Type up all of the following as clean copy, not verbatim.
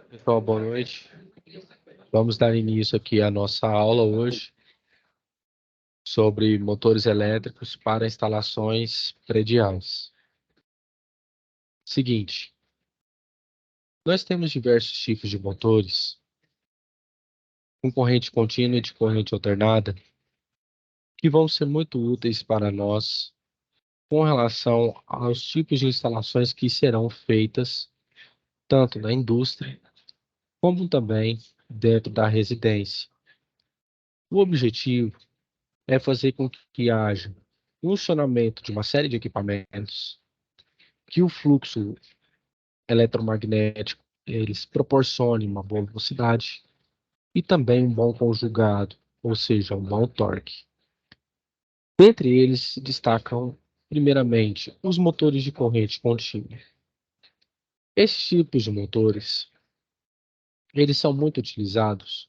Pessoal, boa noite. Vamos dar início aqui à nossa aula hoje sobre motores elétricos para instalações prediais. Seguinte, nós temos diversos tipos de motores com corrente contínua e de corrente alternada que vão ser muito úteis para nós com relação aos tipos de instalações que serão feitas tanto na indústria como também dentro da residência. O objetivo é fazer com que haja funcionamento de uma série de equipamentos, que o fluxo eletromagnético eles proporcione uma boa velocidade e também um bom conjugado, ou seja, um bom torque. Dentre eles se destacam, primeiramente, os motores de corrente contínua. Esses tipos de motores, eles são muito utilizados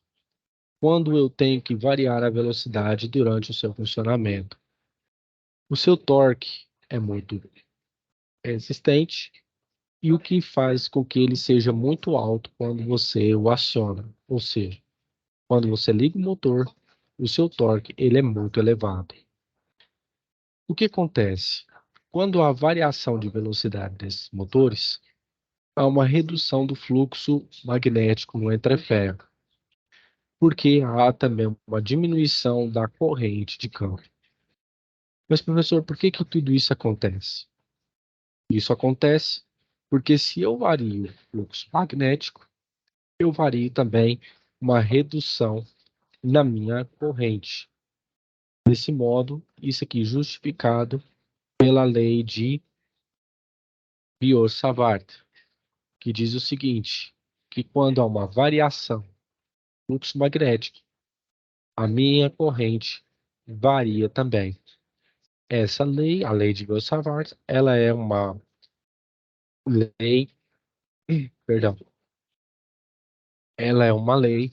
quando eu tenho que variar a velocidade durante o seu funcionamento. O seu torque é muito resistente e o que faz com que ele seja muito alto quando você o aciona. Ou seja, quando você liga o motor, o seu torque ele é muito elevado. O que acontece? Quando há variação de velocidade desses motores, há uma redução do fluxo magnético no entreferro, porque há também uma diminuição da corrente de campo. Mas, professor, por que tudo isso acontece? Isso acontece porque se eu vario o fluxo magnético, eu vario também uma redução na minha corrente. Desse modo, isso aqui justificado pela lei de Biot-Savart, que diz o seguinte, que quando há uma variação do fluxo magnético, a minha corrente varia também. Essa lei, a lei de Biot-Savart, ela é uma lei, perdão, ela é uma lei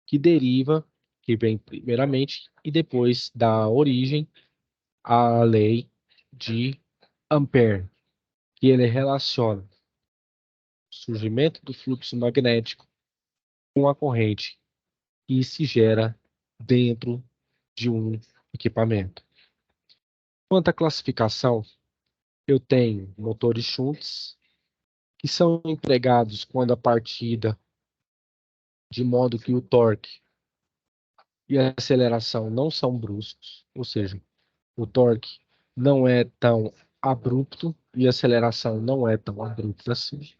que deriva, que vem primeiramente e depois dá origem à lei de Ampère, que ele relaciona o surgimento do fluxo magnético com a corrente que se gera dentro de um equipamento. Quanto à classificação, eu tenho motores shunts, que são empregados quando a partida, de modo que o torque e a aceleração não são bruscos, ou seja, o torque não é tão abrupto e a aceleração não é tão abrupta assim.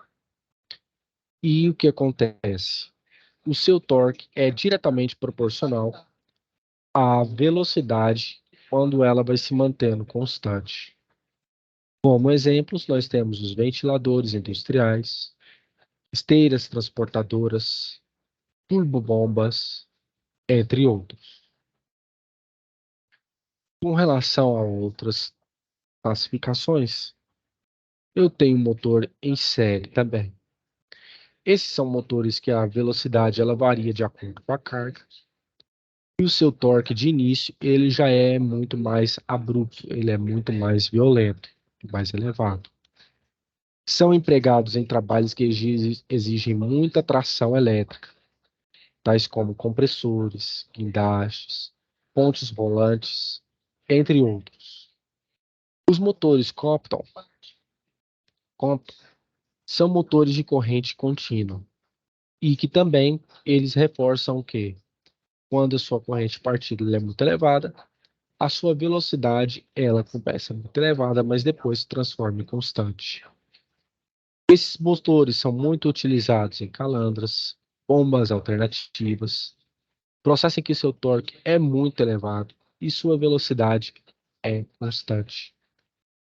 E o que acontece? O seu torque é diretamente proporcional à velocidade quando ela vai se mantendo constante. Como exemplos, nós temos os ventiladores industriais, esteiras transportadoras, turbobombas, entre outros. Com relação a outras classificações, eu tenho motor em série também. Esses são motores que a velocidade ela varia de acordo com a carga. E o seu torque de início, ele já é muito mais abrupto, ele é muito mais violento, mais elevado. São empregados em trabalhos que exigem muita tração elétrica, tais como compressores, guindastes, pontes rolantes, entre outros. Os motores Compton são motores de corrente contínua e que também eles reforçam o quê? Quando a sua corrente partida é muito elevada, a sua velocidade ela começa muito elevada, mas depois se transforma em constante. Esses motores são muito utilizados em calandras, bombas alternativas, processo em que seu torque é muito elevado e sua velocidade é constante.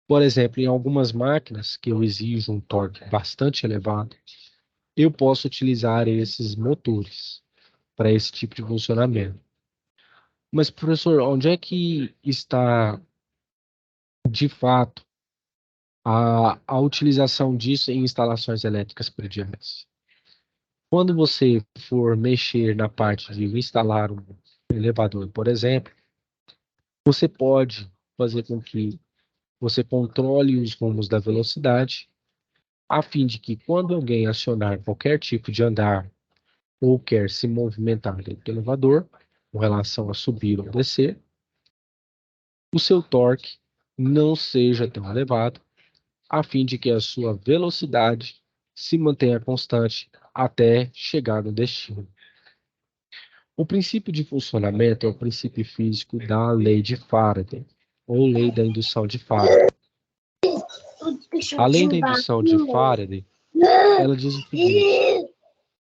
Por exemplo, em algumas máquinas que eu exijo um torque bastante elevado, eu posso utilizar esses motores para esse tipo de funcionamento. Mas, professor, onde é que está, de fato, a utilização disso em instalações elétricas prediais? Quando você for mexer na parte de instalar um elevador, por exemplo, você pode fazer com que você controle os rumos da velocidade a fim de que quando alguém acionar qualquer tipo de andar ou quer se movimentar dentro do elevador, com relação a subir ou descer, o seu torque não seja tão elevado, a fim de que a sua velocidade se mantenha constante até chegar no destino. O princípio de funcionamento é o princípio físico da lei de Faraday, ou lei da indução de Faraday. A lei da indução de Faraday, ela diz o seguinte: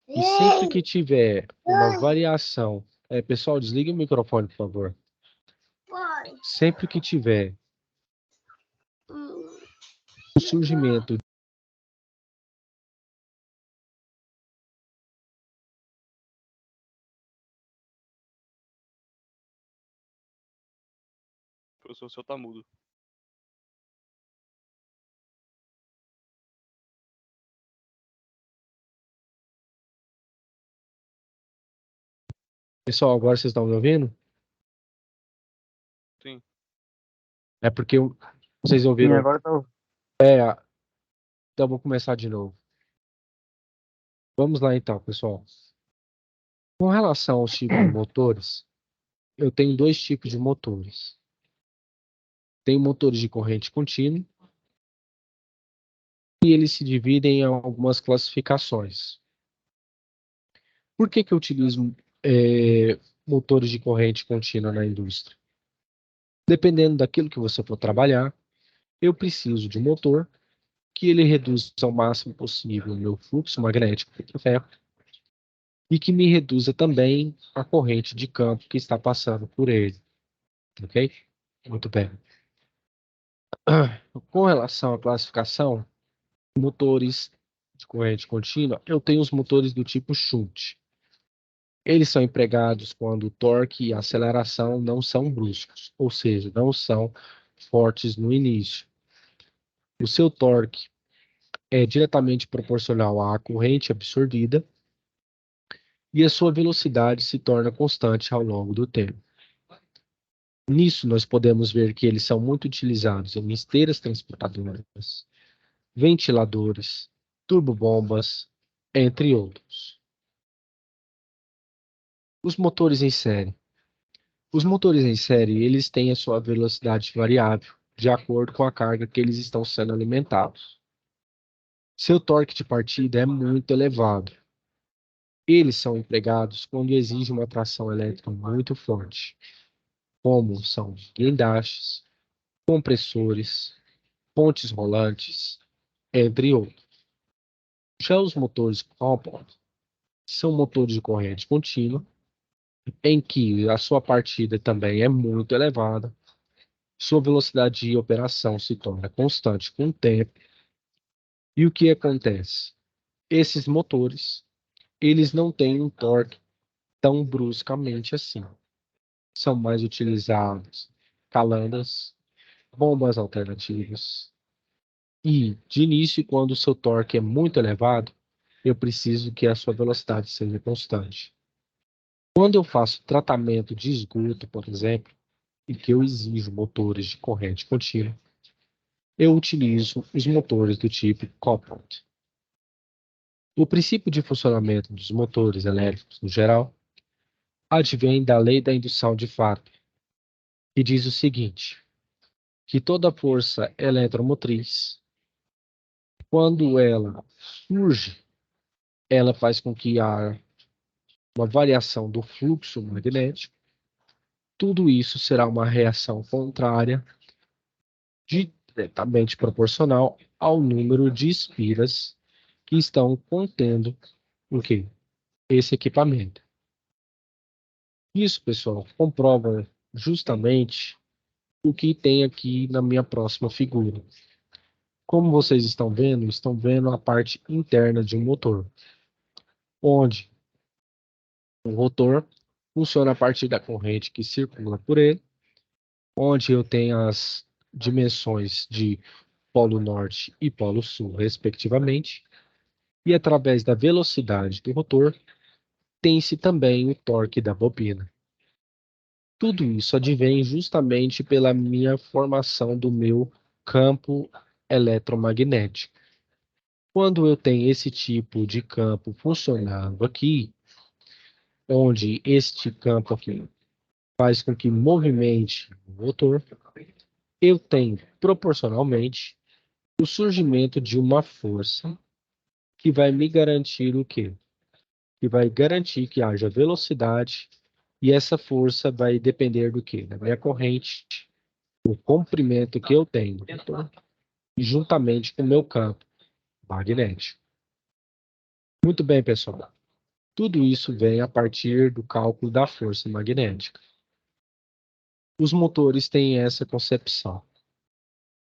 e sempre que tiver uma variação, pessoal, desligue o microfone, por favor. Sempre que tiver o surgimento. Professor, o seu tá mudo. Pessoal, agora vocês estão me ouvindo? Sim. É porque vocês Sim, ouviram. agora tá. Então, vou começar de novo. Vamos lá, então, pessoal. Com relação aos tipos de motores, eu tenho dois tipos de motores. Tem motores de corrente contínua e eles se dividem em algumas classificações. Por que que eu utilizo motores de corrente contínua na indústria? Dependendo daquilo que você for trabalhar, eu preciso de um motor que ele reduza ao máximo possível o meu fluxo magnético de ferro e que me reduza também a corrente de campo que está passando por ele. Ok? Muito bem. Com relação à classificação, motores de corrente contínua, eu tenho os motores do tipo shunt. Eles são empregados quando o torque e a aceleração não são bruscos, ou seja, não são fortes no início. O seu torque é diretamente proporcional à corrente absorvida e a sua velocidade se torna constante ao longo do tempo. Nisso, nós podemos ver que eles são muito utilizados em esteiras transportadoras, ventiladores, turbobombas, entre outros. Os motores em série. Os motores em série, eles têm a sua velocidade variável, de acordo com a carga que eles estão sendo alimentados. Seu torque de partida é muito elevado. Eles são empregados quando exige uma tração elétrica muito forte, como são guindastes, compressores, pontes rolantes, entre outros. Já os motores compound são motores de corrente contínua, em que a sua partida também é muito elevada, sua velocidade de operação se torna constante com o tempo. E o que acontece? Esses motores, eles não têm um torque tão bruscamente assim. São mais utilizados calandras, bombas alternativas. E, de início, quando o seu torque é muito elevado, eu preciso que a sua velocidade seja constante. Quando eu faço tratamento de esgoto, por exemplo, e que eu exijo motores de corrente contínua, eu utilizo os motores do tipo coupled. O princípio de funcionamento dos motores elétricos, no geral, advém da lei da indução de Faraday, que diz o seguinte, que toda força eletromotriz, quando ela surge, ela faz com que haja uma variação do fluxo magnético. Tudo isso será uma reação contrária diretamente proporcional ao número de espiras que estão contendo o quê? Esse equipamento. Isso, pessoal, comprova justamente o que tem aqui na minha próxima figura. Como vocês estão vendo a parte interna de um motor, onde o rotor funciona a partir da corrente que circula por ele, onde eu tenho as dimensões de polo norte e polo sul, respectivamente, e através da velocidade do rotor, tem-se também o torque da bobina. Tudo isso advém justamente pela minha formação do meu campo eletromagnético. Quando eu tenho esse tipo de campo funcionando aqui, onde este campo aqui faz com que movimente o motor, eu tenho proporcionalmente o surgimento de uma força que vai me garantir o quê? Que vai garantir que haja velocidade e essa força vai depender do quê? Da minha corrente, o comprimento que eu tenho do motor, e juntamente com o meu campo magnético. Muito bem, pessoal. Tudo isso vem a partir do cálculo da força magnética. Os motores têm essa concepção.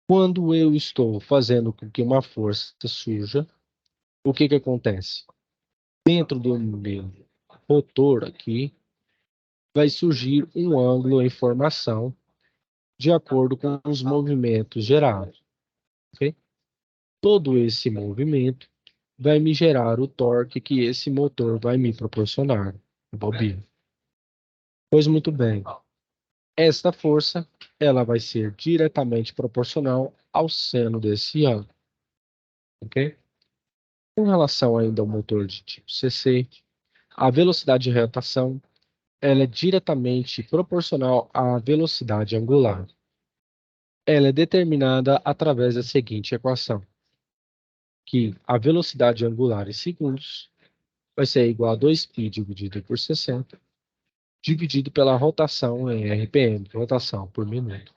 Quando eu estou fazendo com que uma força surja, o que acontece? Dentro do meu rotor aqui, vai surgir um ângulo em formação de acordo com os movimentos gerados. Okay? Todo esse movimento vai me gerar o torque que esse motor vai me proporcionar, bobina. Pois muito bem, esta força ela vai ser diretamente proporcional ao seno desse ângulo. Ok? Com relação ainda ao motor de tipo CC, a velocidade de rotação ela é diretamente proporcional à velocidade angular. Ela é determinada através da seguinte equação, que a velocidade angular em segundos vai ser igual a 2π dividido por 60, dividido pela rotação em RPM, rotação por minuto.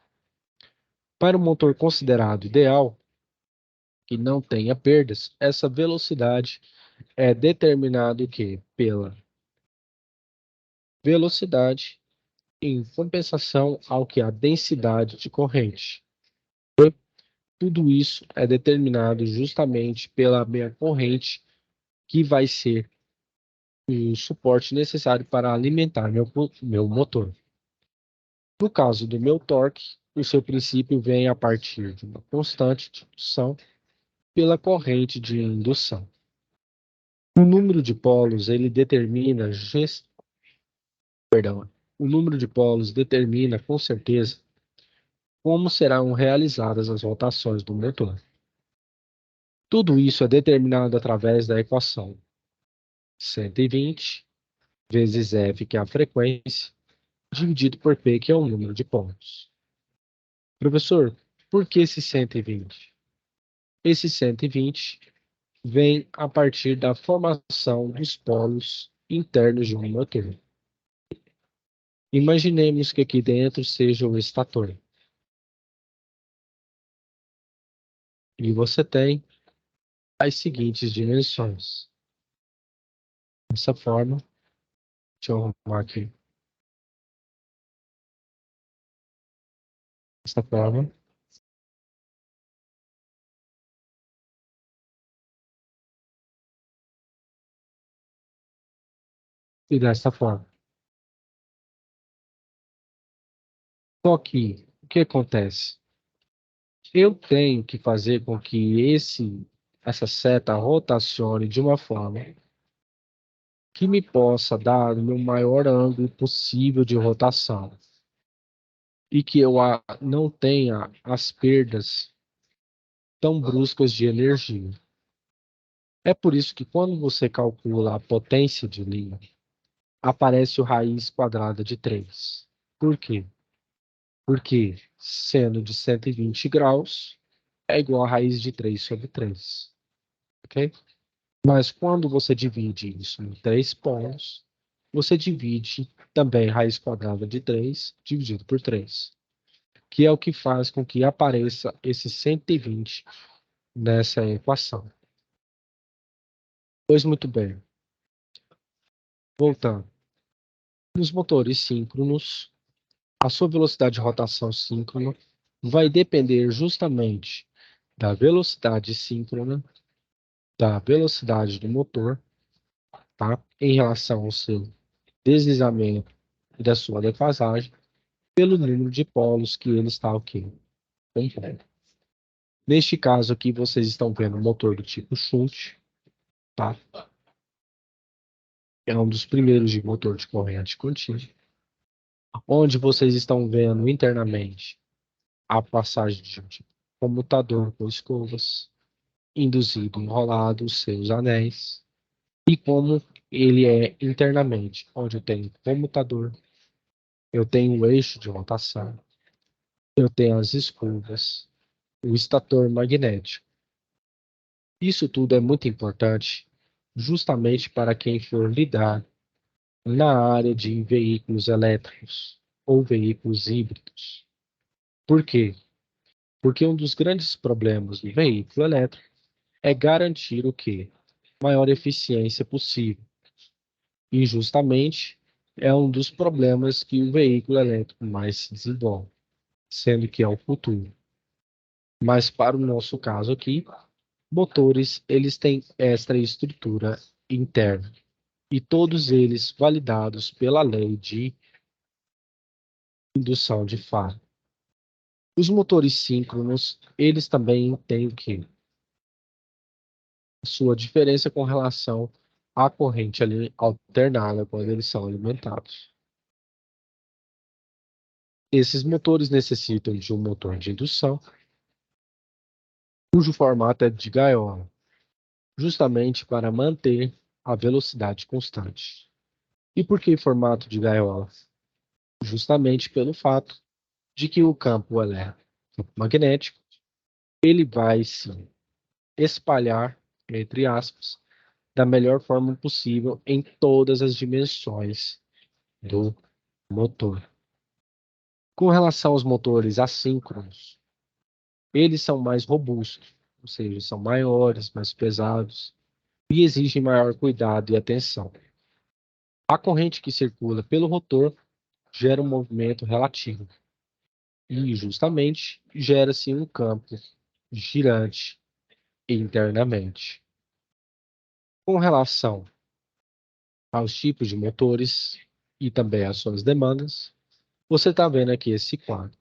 Para o motor considerado ideal, que não tenha perdas, essa velocidade é determinada o quê? Pela velocidade em compensação ao que a densidade de corrente. Tudo isso é determinado justamente pela minha corrente, que vai ser o suporte necessário para alimentar meu motor. No caso do meu torque, o seu princípio vem a partir de uma constante de indução pela corrente de indução. O número de polos, ele determina, o número de polos determina com certeza como serão realizadas as rotações do motor. Tudo isso é determinado através da equação 120 vezes F, que é a frequência, dividido por P, que é o número de pontos. Professor, por que esse 120? Esse 120 vem a partir da formação dos polos internos de um motor. Imaginemos que aqui dentro seja o estator. E você tem as seguintes dimensões. Dessa forma, deixa eu arrumar aqui. Dessa forma, e dessa forma. Só que, o que acontece? Eu tenho que fazer com que essa seta rotacione de uma forma que me possa dar o meu maior ângulo possível de rotação e que eu não tenha as perdas tão bruscas de energia. É por isso que quando você calcula a potência de linha, aparece o raiz quadrada de 3. Por quê? Porque seno de 120 graus é igual a raiz de 3 sobre 3. Ok? Mas quando você divide isso em 3 polos, você divide também raiz quadrada de 3 dividido por 3, que é o que faz com que apareça esse 120 nessa equação. Pois muito bem. Voltando. Nos motores síncronos, a sua velocidade de rotação síncrona vai depender justamente da velocidade síncrona, da velocidade do motor, tá? Em relação ao seu deslizamento e da sua defasagem, pelo número de polos que ele está compondo. Neste caso aqui, vocês estão vendo um motor do tipo Shunt, tá? É um dos primeiros de motor de corrente contínua, onde vocês estão vendo internamente a passagem de um tipo comutador com escovas, induzido enrolado os seus anéis, e como ele é internamente, onde eu tenho comutador, eu tenho o eixo de rotação, eu tenho as escovas, o estator magnético. Isso tudo é muito importante justamente para quem for lidar na área de veículos elétricos ou veículos híbridos. Por quê? Porque um dos grandes problemas do veículo elétrico é garantir o quê? Maior eficiência possível. E justamente é um dos problemas que o veículo elétrico mais se desenvolve, sendo que é o futuro. Mas para o nosso caso aqui, motores, eles têm esta estrutura interna e todos eles validados pela lei de indução de Faraday. Os motores síncronos, eles também têm o quê? Sua diferença com relação à corrente ali alternada quando eles são alimentados. Esses motores necessitam de um motor de indução, cujo formato é de gaiola, justamente para manter a velocidade constante. E por que formato de gaiola? Justamente pelo fato de que o campo magnético ele vai se espalhar, entre aspas, da melhor forma possível em todas as dimensões do motor. Com relação aos motores assíncronos, eles são mais robustos, ou seja, são maiores, mais pesados e exigem maior cuidado e atenção. A corrente que circula pelo rotor gera um movimento relativo e, justamente, gera-se um campo girante internamente. Com relação aos tipos de motores e também às suas demandas, você está vendo aqui esse quadro.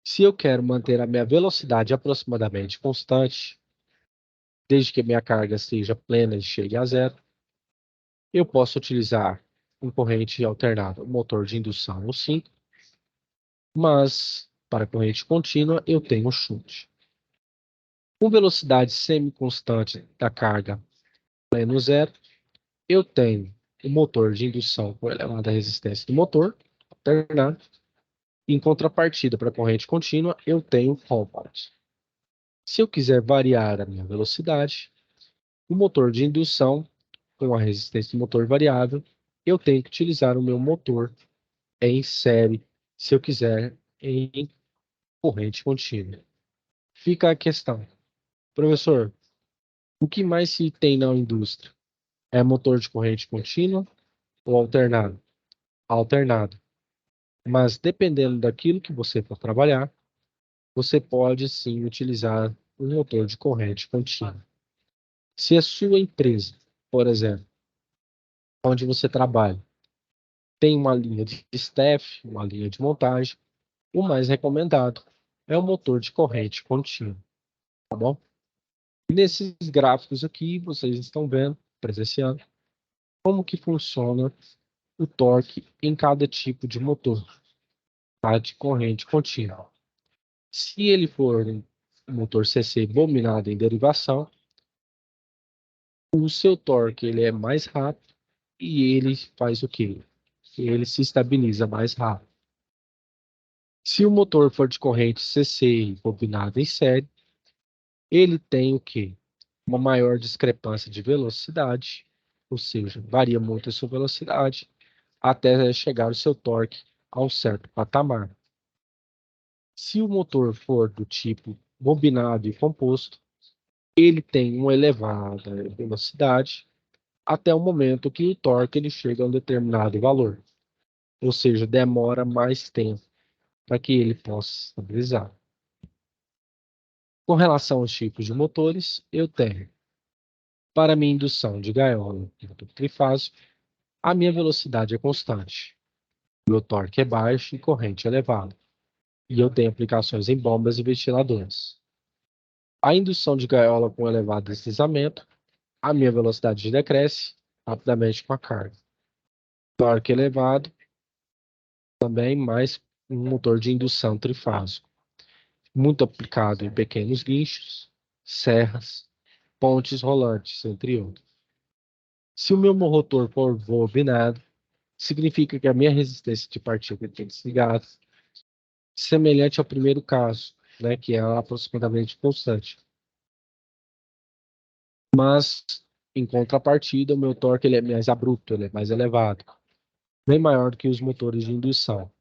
Se eu quero manter a minha velocidade aproximadamente constante, desde que a minha carga seja plena e chegue a zero, eu posso utilizar um corrente alternada, um motor de indução ou 5, mas para corrente contínua eu tenho chute. Com velocidade semi-constante da carga pleno zero, eu tenho o motor de indução com elevada resistência do motor alternado. Em contrapartida, para corrente contínua, eu tenho compact. Se eu quiser variar a minha velocidade, o motor de indução com a resistência do motor variável, eu tenho que utilizar o meu motor em série, se eu quiser, em corrente contínua. Fica a questão. Professor, o que mais se tem na indústria? É motor de corrente contínua ou alternado? Alternado. Mas dependendo daquilo que você for trabalhar, você pode sim utilizar um motor de corrente contínua. Se a sua empresa, por exemplo, onde você trabalha, tem uma linha de staff, uma linha de montagem, o mais recomendado é o motor de corrente contínua, tá bom? Nesses gráficos aqui, vocês estão vendo, presenciando, como que funciona o torque em cada tipo de motor, tá? De corrente contínua. Se ele for um motor CC bobinado em derivação, o seu torque ele é mais rápido e ele faz o quê? Ele se estabiliza mais rápido. Se o motor for de corrente CC e bobinado em série, ele tem o quê? Uma maior discrepância de velocidade, ou seja, varia muito a sua velocidade até chegar o seu torque a um certo patamar. Se o motor for do tipo bobinado e composto, ele tem uma elevada velocidade até o momento que o torque ele chega a um determinado valor, ou seja, demora mais tempo para que ele possa estabilizar. Com relação aos tipos de motores, eu tenho, para minha indução de gaiola, motor trifásico, a minha velocidade é constante, meu torque é baixo e corrente elevada, e eu tenho aplicações em bombas e ventiladores. A indução de gaiola com elevado deslizamento, a minha velocidade decresce rapidamente com a carga. Torque elevado, também mais um motor de indução trifásico, muito aplicado em pequenos guinchos, serras, pontes rolantes, entre outros. Se o meu motor for bobinado, significa que a minha resistência de partícula tem desligado, semelhante ao primeiro caso, né, que é aproximadamente constante. Mas, em contrapartida, o meu torque ele é mais abrupto, ele é mais elevado, bem maior do que os motores de indução.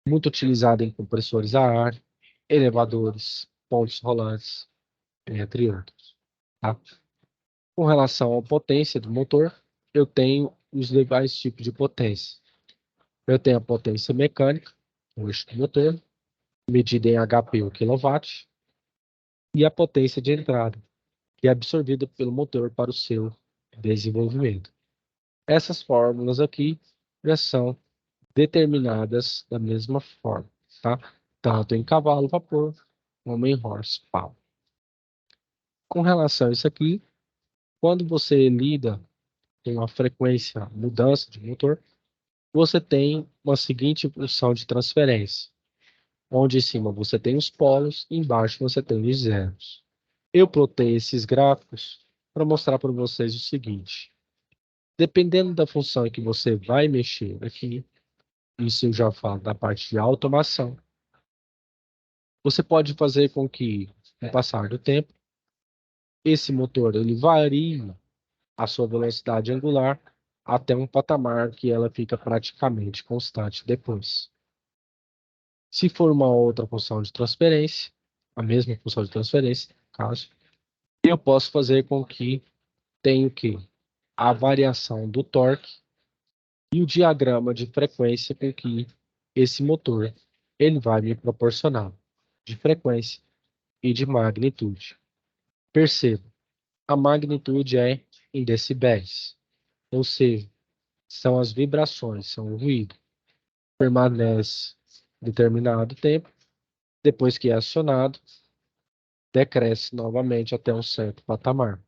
Muito utilizado em compressores a ar, elevadores, pontes rolantes, entre outros. Tá? Com relação à potência do motor, eu tenho os demais tipos de potência. Eu tenho a potência mecânica, o eixo do motor, medida em HP ou kW, e a potência de entrada, que é absorvida pelo motor para o seu desenvolvimento. Essas fórmulas aqui já são determinadas da mesma forma, tá? Tanto em cavalo-vapor como em horsepower. Com relação a isso aqui, quando você lida com a frequência mudança de motor, você tem uma seguinte função de transferência, onde em cima você tem os polos e embaixo você tem os zeros. Eu plotei esses gráficos para mostrar para vocês o seguinte: dependendo da função em que você vai mexer aqui, isso eu já falo da parte de automação, você pode fazer com que, com o passar do tempo, esse motor ele varie a sua velocidade angular até um patamar que ela fica praticamente constante depois. Se for uma outra função de transferência, a mesma função de transferência, no caso, eu posso fazer com que tenha o quê? A variação do torque e o diagrama de frequência com que esse motor ele vai me proporcionar de frequência e de magnitude. Perceba, a magnitude é em decibéis, ou seja, são as vibrações, são o ruído. Permanece determinado tempo, depois que é acionado, decresce novamente até um certo patamar.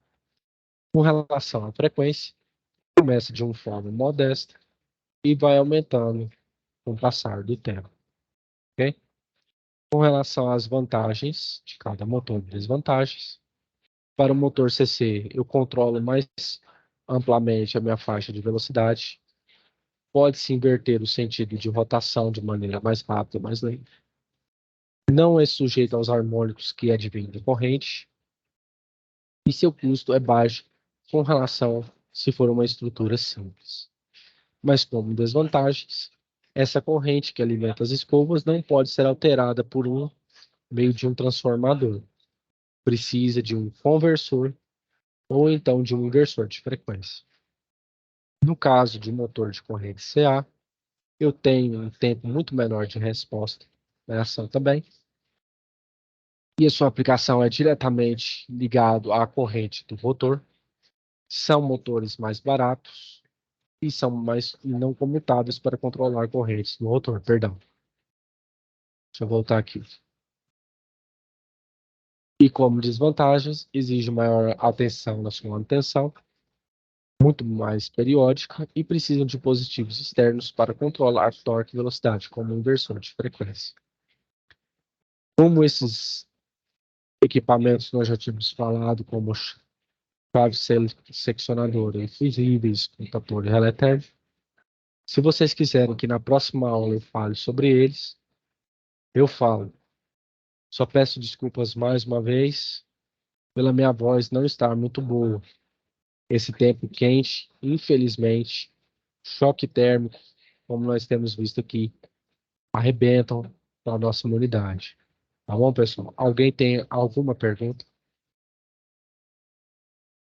Com relação à frequência, começa de uma forma modesta e vai aumentando com o passar do tempo. Okay? Com relação às vantagens de cada motor e desvantagens, para o motor CC eu controlo mais amplamente a minha faixa de velocidade, pode-se inverter o sentido de rotação de maneira mais rápida e mais lenta, não é sujeito aos harmônicos que advêm da corrente, e seu custo é baixo com relação se for uma estrutura simples. Mas como desvantagens, essa corrente que alimenta as escovas não pode ser alterada por meio de um transformador. Precisa de um conversor ou então de um inversor de frequência. No caso de motor de corrente CA, eu tenho um tempo muito menor de resposta na ação também, e a sua aplicação é diretamente ligado à corrente do motor. São motores mais baratos e são mais não comutáveis para controlar correntes do motor, perdão. Deixa eu voltar aqui. E como desvantagens, exige maior atenção na sua manutenção, muito mais periódica e precisam de dispositivos externos para controlar torque e velocidade, como um inversor de frequência. Como esses equipamentos nós já tínhamos falado, como chave seccionadora e fusíveis, contador e relé térmico, se vocês quiserem que na próxima aula eu fale sobre eles, eu falo. Só peço desculpas mais uma vez pela minha voz não estar muito boa. Esse tempo quente, infelizmente, choque térmico, como nós temos visto aqui, arrebentam a nossa imunidade. Tá bom, pessoal? Alguém tem alguma pergunta?